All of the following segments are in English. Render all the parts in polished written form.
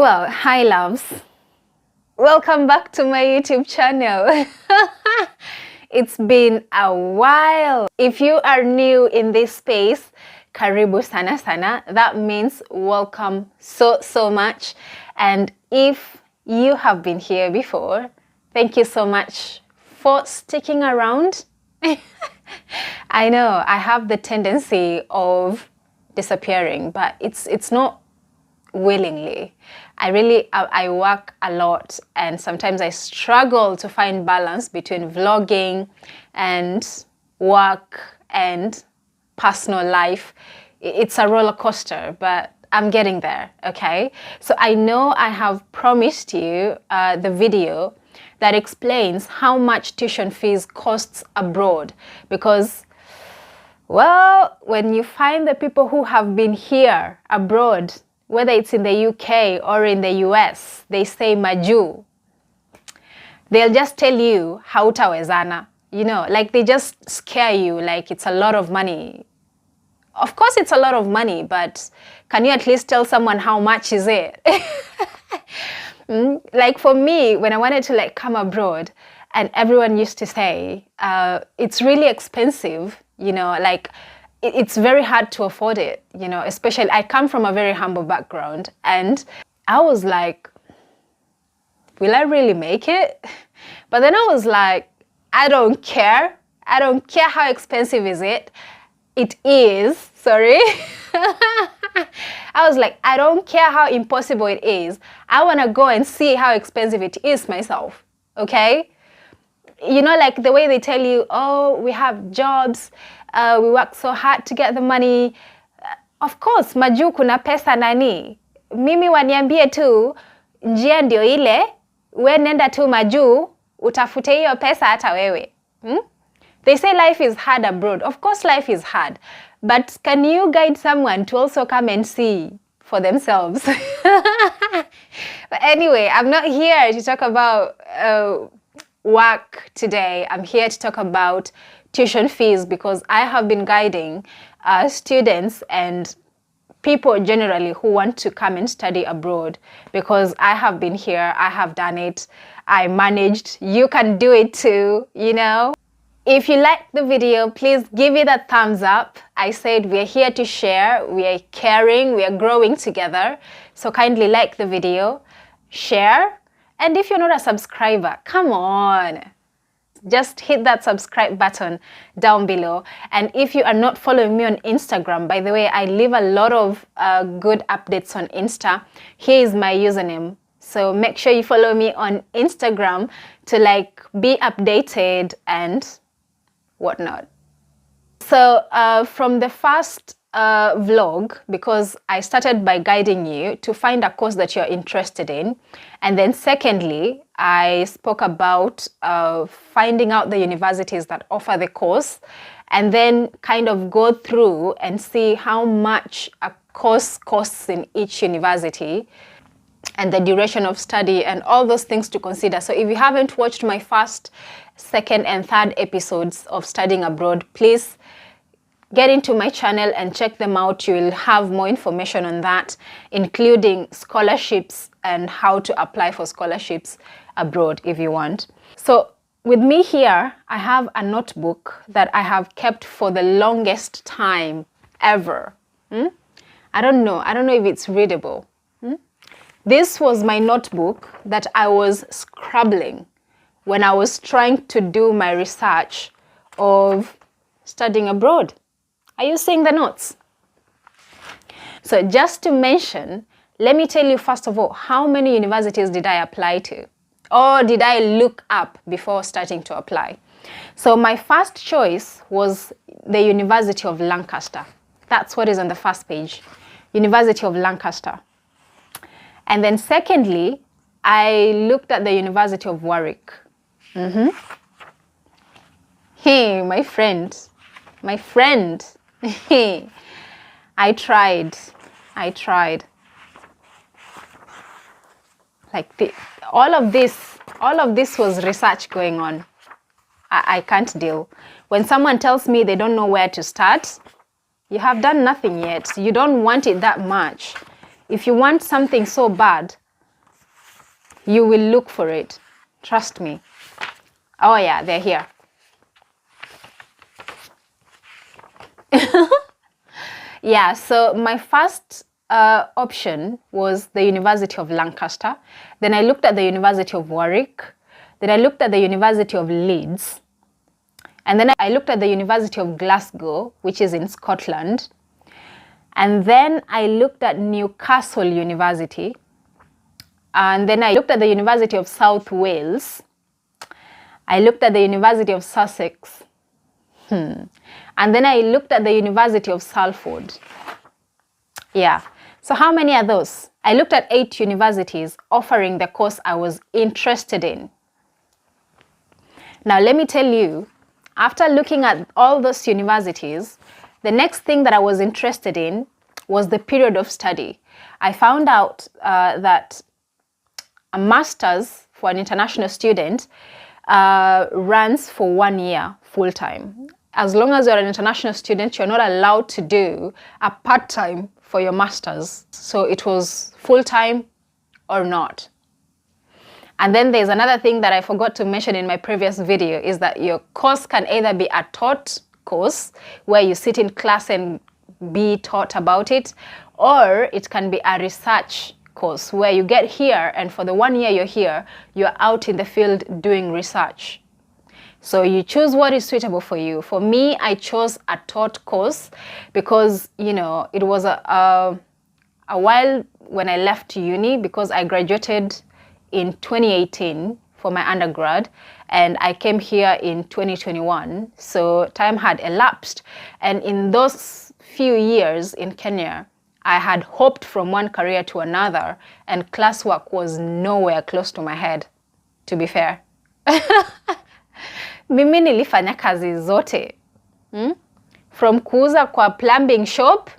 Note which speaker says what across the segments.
Speaker 1: Well, hi loves. Welcome back to my YouTube channel. It's been a while. If you are new in this space, karibu sana sana. That means welcome so much. And if you have been here before, thank you so much for sticking around. I know I have the tendency of disappearing, but it's not willingly. I work a lot, and sometimes I struggle to find balance between vlogging and work and personal life. It's a roller coaster, but I'm getting there, okay? So I know I have promised you the video that explains how much tuition fees costs abroad, because well, when you find the people who have been here abroad, whether it's in the UK or in the US, they say maju. They'll just tell you hautawezana. You know, like they just scare you like it's a lot of money. Of course it's a lot of money, but can you at least tell someone how much is it? Like for me, when I wanted to come abroad, and everyone used to say, it's really expensive, you know, like it's very hard to afford it, you know, especially I come from a very humble background, and I was like, will I really make it? But then I was like, I don't care. I don't care how expensive is it. It is, sorry. I was like, I don't care how impossible it is. I want to go and see how expensive it is myself, okay? You know, like the way they tell you, oh, we have jobs, we work so hard to get the money. Of course, maju kuna pesa nani. Mimi waniambie tu, njia ndio ile, we nenda tu maju, utafute hiyo pesa hata wewe. They say life is hard abroad. Of course life is hard. But can you guide someone to also come and see for themselves? But anyway, I'm not here to talk about work today. I'm here to talk about tuition fees, because I have been guiding students and people generally who want to come and study abroad, because I have been here, I have done it, I managed. You can do it too, you know. If you like the video, please give it a thumbs up. I said we're here to share, we are caring, we are growing together. So kindly like the video, share, and if you're not a subscriber, come on, just hit that subscribe button down below. And if you are not following me on Instagram, by the way, I leave a lot of good updates on Insta. Here is my username. So make sure you follow me on Instagram to be updated and whatnot. So from the first vlog, because I started by guiding you to find a course that you're interested in, and then secondly, I spoke about finding out the universities that offer the course, and then kind of go through and see how much a course costs in each university, and the duration of study, and all those things to consider. So if you haven't watched my first, second, and third episodes of Studying Abroad, please get into my channel and check them out. You will have more information on that, including scholarships and how to apply for scholarships abroad if you want. So with me here, I have a notebook that I have kept for the longest time ever. I don't know if it's readable. This was my notebook that I was scribbling when I was trying to do my research of studying abroad. Are you seeing the notes? So just to mention, let me tell you first of all, how many universities did I apply to? Or did I look up before starting to apply? So my first choice was the University of Lancaster. That's what is on the first page, University of Lancaster. And then secondly, I looked at the University of Warwick. Hey, my friend. I tried. All of this was research going on. I can't deal. When someone tells me they don't know where to start, you have done nothing yet. You don't want it that much. If you want something so bad, You will look for it. Trust me. Oh yeah, they're here. Yeah, so my first option was the University of Lancaster. Then I looked at the University of Warwick. Then I looked at the University of Leeds. And then I looked at the University of Glasgow, which is in Scotland. And then I looked at Newcastle University. And then I looked at the University of South Wales. I looked at the University of Sussex. And then I looked at the University of Salford. Yeah. So how many are those? I looked at 8 universities offering the course I was interested in. Now let me tell you, after looking at all those universities, the next thing that I was interested in was the period of study. I found out that a master's for an international student runs for 1 year full-time. As long as you're an international student, you're not allowed to do a part-time for your master's. So it was full-time or not. And then there's another thing that I forgot to mention in my previous video is that your course can either be a taught course where you sit in class and be taught about it, or it can be a research course where you get here and for the 1 year you're here, you're out in the field doing research. So you choose what is suitable for you. For me, I chose a taught course because, you know, it was a while when I left uni, because I graduated in 2018 for my undergrad and I came here in 2021. So time had elapsed, and in those few years in Kenya, I had hopped from one career to another and classwork was nowhere close to my head, to be fair. Mimi nilifanya kazi zote. From kuuza kwa plumbing shop,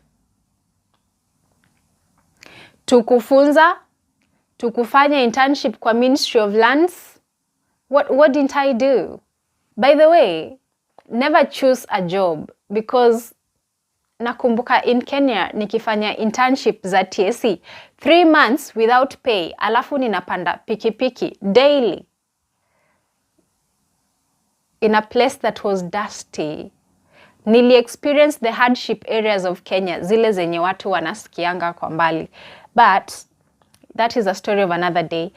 Speaker 1: to kufunza, to kufanya internship kwa Ministry of Lands. What didn't I do? By the way, never choose a job, because nakumbuka in Kenya nikifanya internship za TSC 3 months without pay, alafu ninapanda pikipiki daily in a place that was dusty. Nili experience the hardship areas of Kenya, zile zenye watu wanasikianga kwa mbali. But that is a story of another day.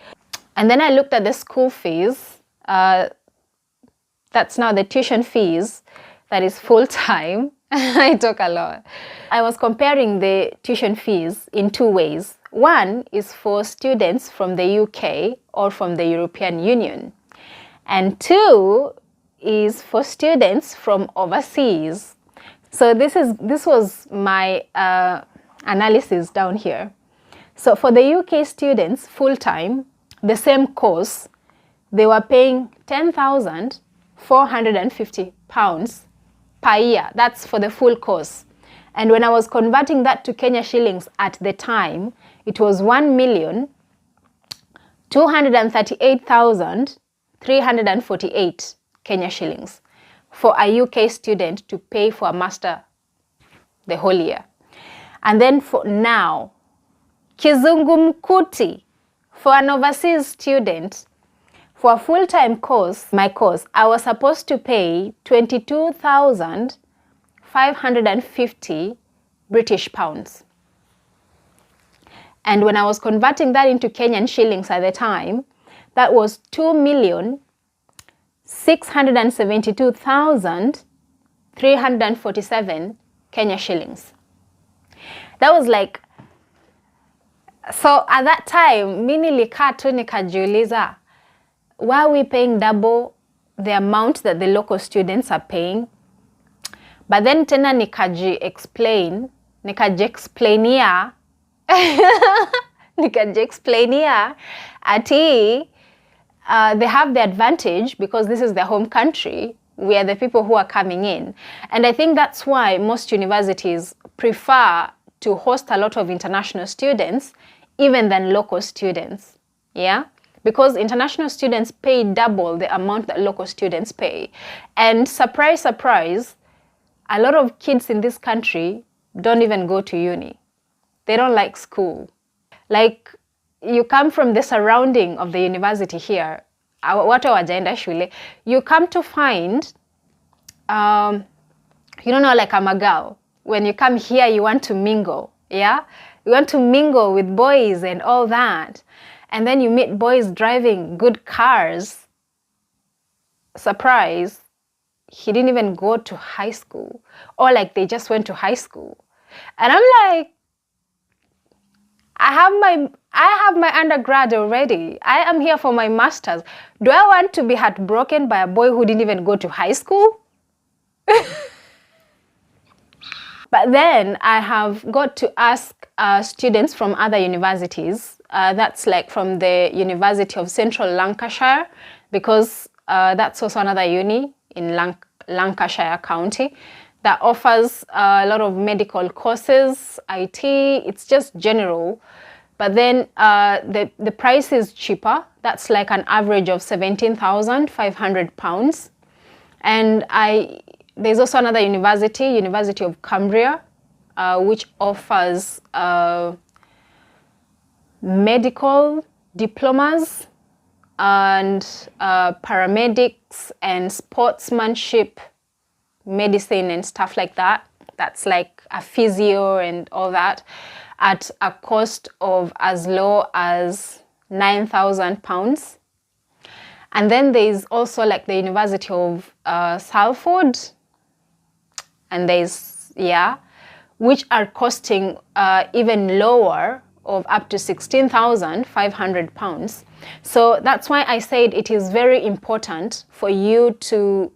Speaker 1: And then I looked at the school fees. That's now the tuition fees. That is full-time. I talk a lot. I was comparing the tuition fees in 2 ways. One is for students from the UK or from the European Union. And 2 is for students from overseas. So this was my analysis down here. So for the UK students full-time, the same course, they were paying £10,450 per year. That's for the full course. And when I was converting that to Kenya shillings at the time, it was 1,238,348 Kenya shillings for a UK student to pay for a master the whole year. And then for now, kizungumkuti, for an overseas student, for a full-time course, my course, I was supposed to pay 22,550 British pounds. And when I was converting that into Kenyan shillings at the time, that was 2,672,347 Kenya shillings. That was like, so at that time, mimi nilikaa tu nikajiuliza, why are we paying double the amount that the local students are paying? But then tena nikajiexplainia ati they have the advantage because this is their home country. We are the people who are coming in. And I think that's why most universities prefer to host a lot of international students even than local students. Yeah? Because international students pay double the amount that local students pay. And surprise, surprise, a lot of kids in this country don't even go to uni. They don't like school. Like, you come from the surrounding of the university here, watu hawajaenda shule, you come to find, you don't know, like I'm a girl. When you come here, you want to mingle, yeah? You want to mingle with boys and all that. And then you meet boys driving good cars. Surprise, he didn't even go to high school. Or like they just went to high school. And I'm like, I have my undergrad already. I am here for my master's. Do I want to be heartbroken by a boy who didn't even go to high school? But then I have got to ask students from other universities. That's like from the University of Central Lancashire, because that's also another uni in Lancashire County that offers a lot of medical courses, IT, it's just general. But then the price is cheaper. That's like an average of £17,500. And there's also another university, University of Cumbria, which offers medical diplomas and paramedics and sportsmanship medicine and stuff like that. That's like a physio and all that at a cost of as low as £9,000. And then there's also like the University of Salford, and there's, yeah, which are costing even lower, of up to £16,500. So that's why I said it is very important for you to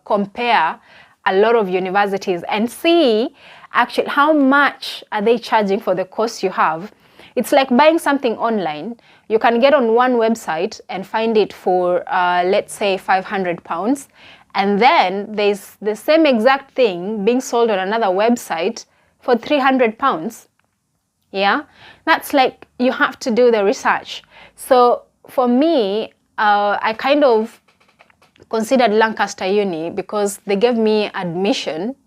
Speaker 1: compare a lot of universities and see actually how much are they charging for the course you have. It's like buying something online. You can get on one website and find it for, let's say, £500. And then there's the same exact thing being sold on another website for £300. Yeah, that's like, you have to do the research. So for me, I kind of considered Lancaster Uni because they gave me admission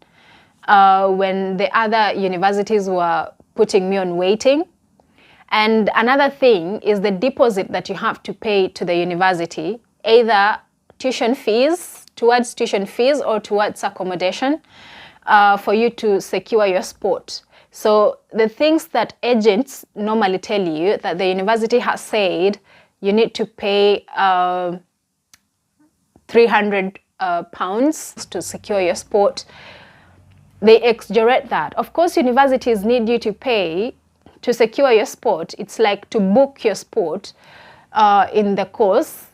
Speaker 1: when the other universities were putting me on waiting. And another thing is the deposit that you have to pay to the university, either tuition fees, towards tuition fees or towards accommodation, for you to secure your spot. So the things that agents normally tell you that the university has said you need to pay £300 to secure your spot, they exaggerate that. Of course, universities need you to pay to secure your spot. It's like to book your spot in the course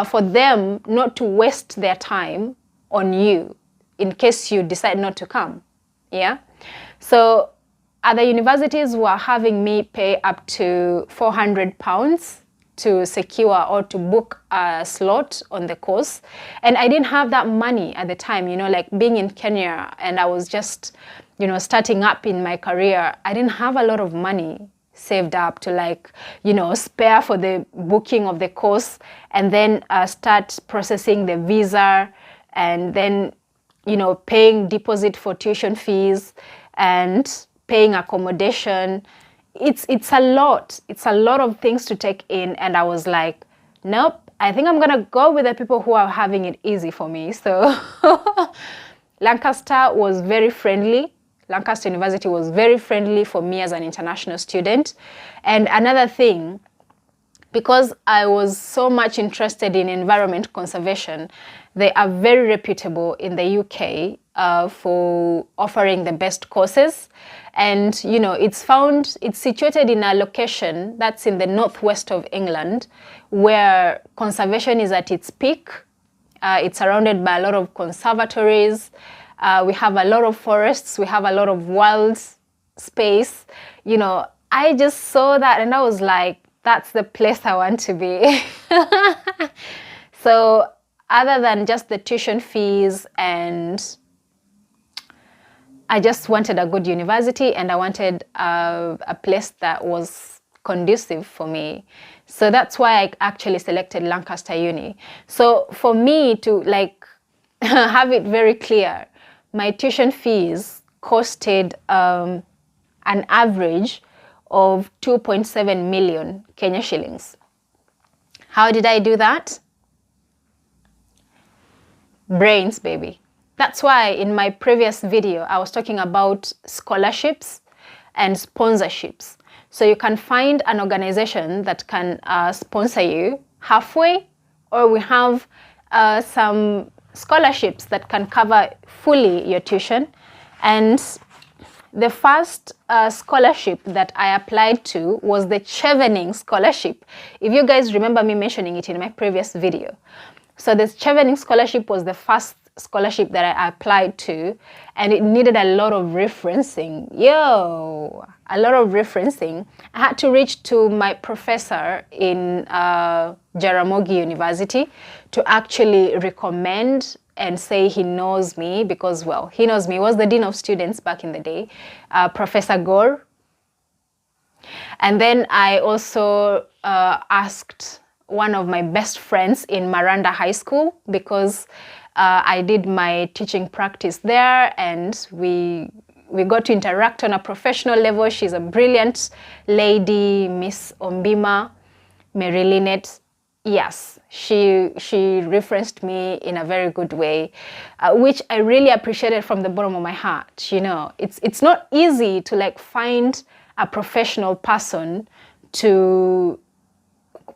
Speaker 1: for them not to waste their time on you in case you decide not to come. Yeah. So other universities were having me pay up to £400 to secure or to book a slot on the course. And I didn't have that money at the time, you know, like being in Kenya and I was just, you know, starting up in my career. I didn't have a lot of money saved up to, like, you know, spare for the booking of the course and then start processing the visa and then, you know, paying deposit for tuition fees and paying accommodation. It's a lot. It's a lot of things to take in. And I was like, nope, I think I'm gonna go with the people who are having it easy for me. So Lancaster was very friendly. Lancaster University was very friendly for me as an international student. And another thing, because I was so much interested in environment conservation, they are very reputable in the UK for offering the best courses. And, you know, it's situated in a location that's in the northwest of England where conservation is at its peak. It's surrounded by a lot of conservatories. We have a lot of forests. We have a lot of wild space. You know, I just saw that and I was like, that's the place I want to be. So other than just the tuition fees, and I just wanted a good university and I wanted a place that was conducive for me. So that's why I actually selected Lancaster Uni. So for me to, like, have it very clear, my tuition fees costed an average of 2.7 million Kenya shillings. How did I do that? Brains, baby. That's why in my previous video, I was talking about scholarships and sponsorships. So you can find an organization that can sponsor you halfway, or we have some scholarships that can cover fully your tuition. And the first scholarship that I applied to was the Chevening Scholarship. If you guys remember me mentioning it in my previous video. So the Chevening Scholarship was the first scholarship that I applied to, and it needed a lot of referencing. A lot of referencing. I had to reach to my professor in Jaramogi University to actually recommend and say he knows me, because, well, he knows me. He was the Dean of Students back in the day, Professor Gore. And then I also asked one of my best friends in Maranda High School, because I did my teaching practice there, and we got to interact on a professional level. She's a brilliant lady, Miss Ombima Mary Lynette. Yes, she referenced me in a very good way, which I really appreciated from the bottom of my heart. You know, it's not easy to like find a professional person to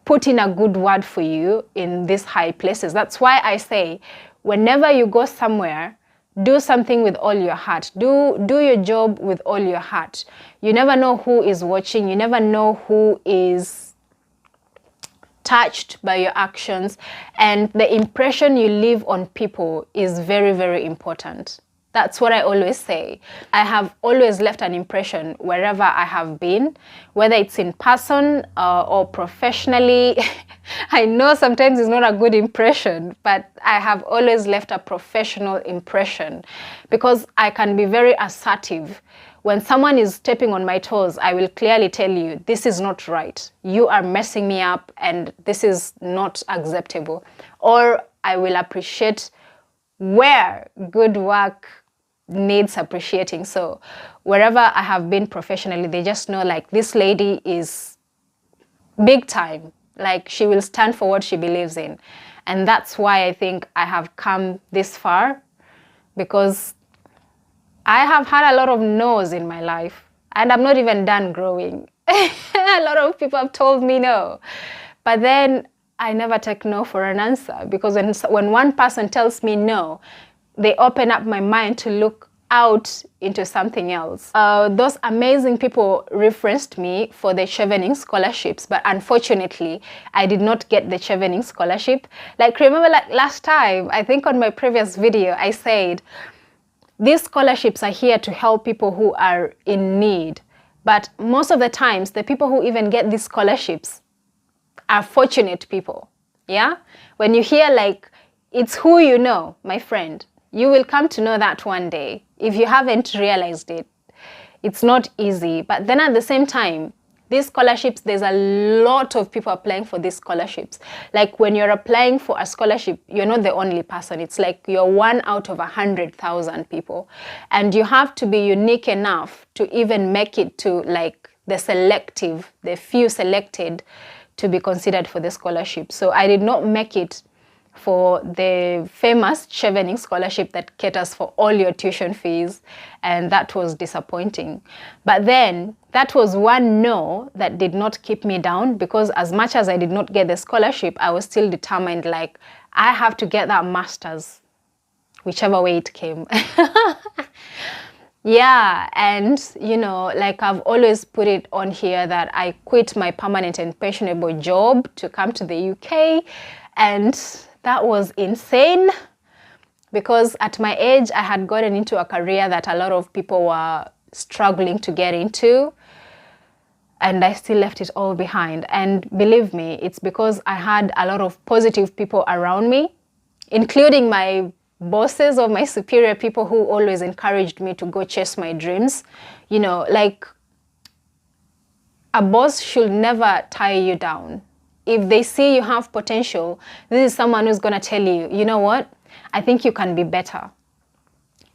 Speaker 1: put in a good word for you in these high places. That's why I say, whenever you go somewhere, do something with all your heart. Do your job with all your heart. You never know who is watching. You never know who is touched by your actions. And the impression you leave on people is very, very important. That's what I always say. I have always left an impression wherever I have been, whether it's in person or professionally. I know sometimes it's not a good impression, but I have always left a professional impression, because I can be very assertive. When someone is stepping on my toes, I will clearly tell you, this is not right. You are messing me up, and this is not acceptable. Or I will appreciate where good work needs appreciating. So wherever I have been professionally, they just know, like, this lady is big time. Like, she will stand for what she believes in. And that's why I think I have come this far, because I have had a lot of no's in my life, and I'm not even done growing. A lot of people have told me no, but then I never take no for an answer, because when one person tells me no, they open up my mind to look out into something else. Those amazing people referenced me for the Chevening scholarships, but unfortunately, I did not get the Chevening scholarship. Like, remember, like last time, I think on my previous video, I said, these scholarships are here to help people who are in need. But most of the times, the people who even get these scholarships are fortunate people. Yeah? When you hear, like, it's who you know, my friend, you will come to know that one day. If you haven't realized it, it's not easy. But then at the same time, these scholarships, there's a lot of people applying for these scholarships. Like, when you're applying for a scholarship, you're not the only person. It's like you're 1 out of 100,000 people. And you have to be unique enough to even make it to, like, the few selected to be considered for the scholarship. So I did not make it for the famous Chevening scholarship that caters for all your tuition fees, and that was disappointing. But then that was one no that did not keep me down, because as much as I did not get the scholarship, I was still determined, like, I have to get that master's, whichever way it came. Yeah, and you know, like, I've always put it on here that I quit my permanent and pensionable job to come to the UK, and that was insane, because at my age, I had gotten into a career that a lot of people were struggling to get into, and I still left it all behind. And believe me, it's because I had a lot of positive people around me, including my bosses or my superior people who always encouraged me to go chase my dreams. You know, like, a boss should never tie you down. If they see you have potential, this is someone who's going to tell you, you know what, I think you can be better.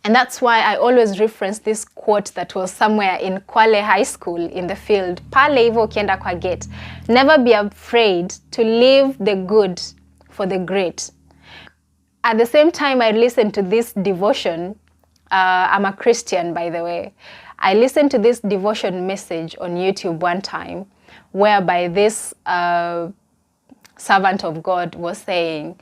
Speaker 1: And that's why I always reference this quote that was somewhere in Kwale High School in the field. Pale hivyo ukienda kwa gate. Never be afraid to leave the good for the great. At the same time, I listened to this devotion. I'm a Christian, by the way. I listened to this devotion message on YouTube one time, whereby this servant of God was saying,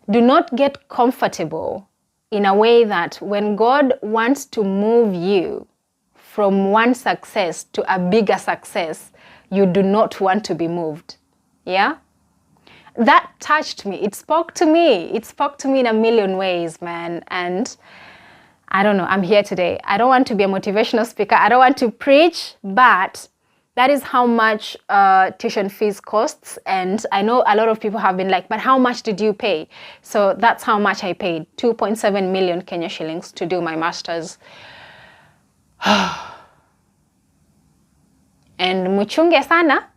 Speaker 1: do not get comfortable in a way that when God wants to move you from one success to a bigger success, you do not want to be moved. Yeah? That touched me. It spoke to me. It spoke to me in a million ways, man. And I don't know, I'm here today. I don't want to be a motivational speaker. I don't want to preach, but that is how much tuition fees costs. And I know a lot of people have been like, but how much did you pay? So that's how much I paid, 2.7 million Kenya shillings to do my master's. And muchunge sana,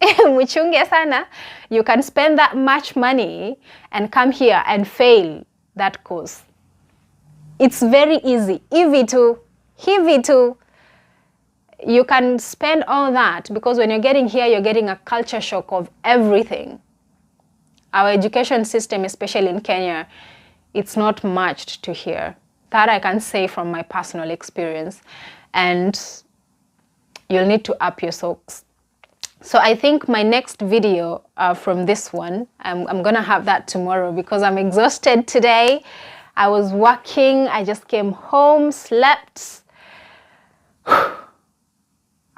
Speaker 1: muchunge sana, you can spend that much money and come here and fail that course. It's very easy. Hivi you can spend all that, because when you're getting here, you're getting a culture shock of everything. Our education system, especially in Kenya, it's not matched to here. That I can say from my personal experience. And you'll need to up your socks. So I think my next video from this one, I'm gonna have that tomorrow because I'm exhausted today. I was working, I just came home, slept.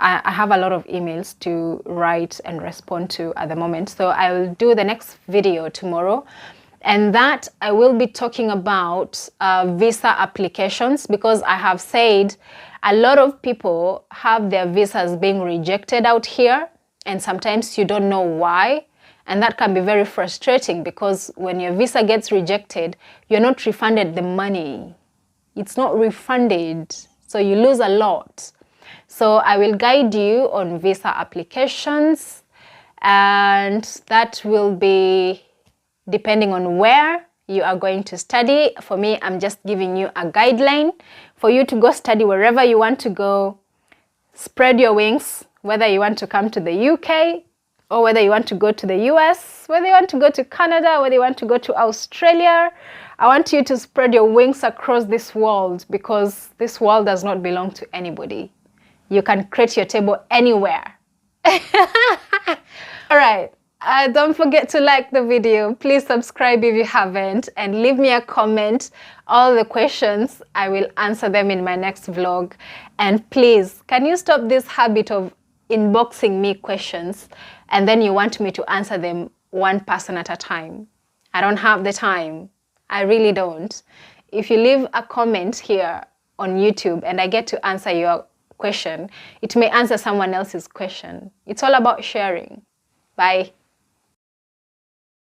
Speaker 1: I have a lot of emails to write and respond to at the moment. So I will do the next video tomorrow. And that I will be talking about visa applications, because I have said a lot of people have their visas being rejected out here. And sometimes you don't know why. And that can be very frustrating, because when your visa gets rejected, you're not refunded the money. It's not refunded. So you lose a lot. So I will guide you on visa applications, and that will be depending on where you are going to study. For me, I'm just giving you a guideline for you to go study wherever you want to go. Spread your wings, whether you want to come to the UK, or whether you want to go to the US, whether you want to go to Canada, whether you want to go to Australia. I want you to spread your wings across this world, because this world does not belong to anybody. You can create your table anywhere. All right. Don't forget to like the video. Please subscribe if you haven't, and leave me a comment. All the questions, I will answer them in my next vlog. And please, can you stop this habit of inboxing me questions and then you want me to answer them one person at a time? I don't have the time. I really don't. If you leave a comment here on YouTube and I get to answer your question, it may answer someone else's question. It's all about sharing. Bye.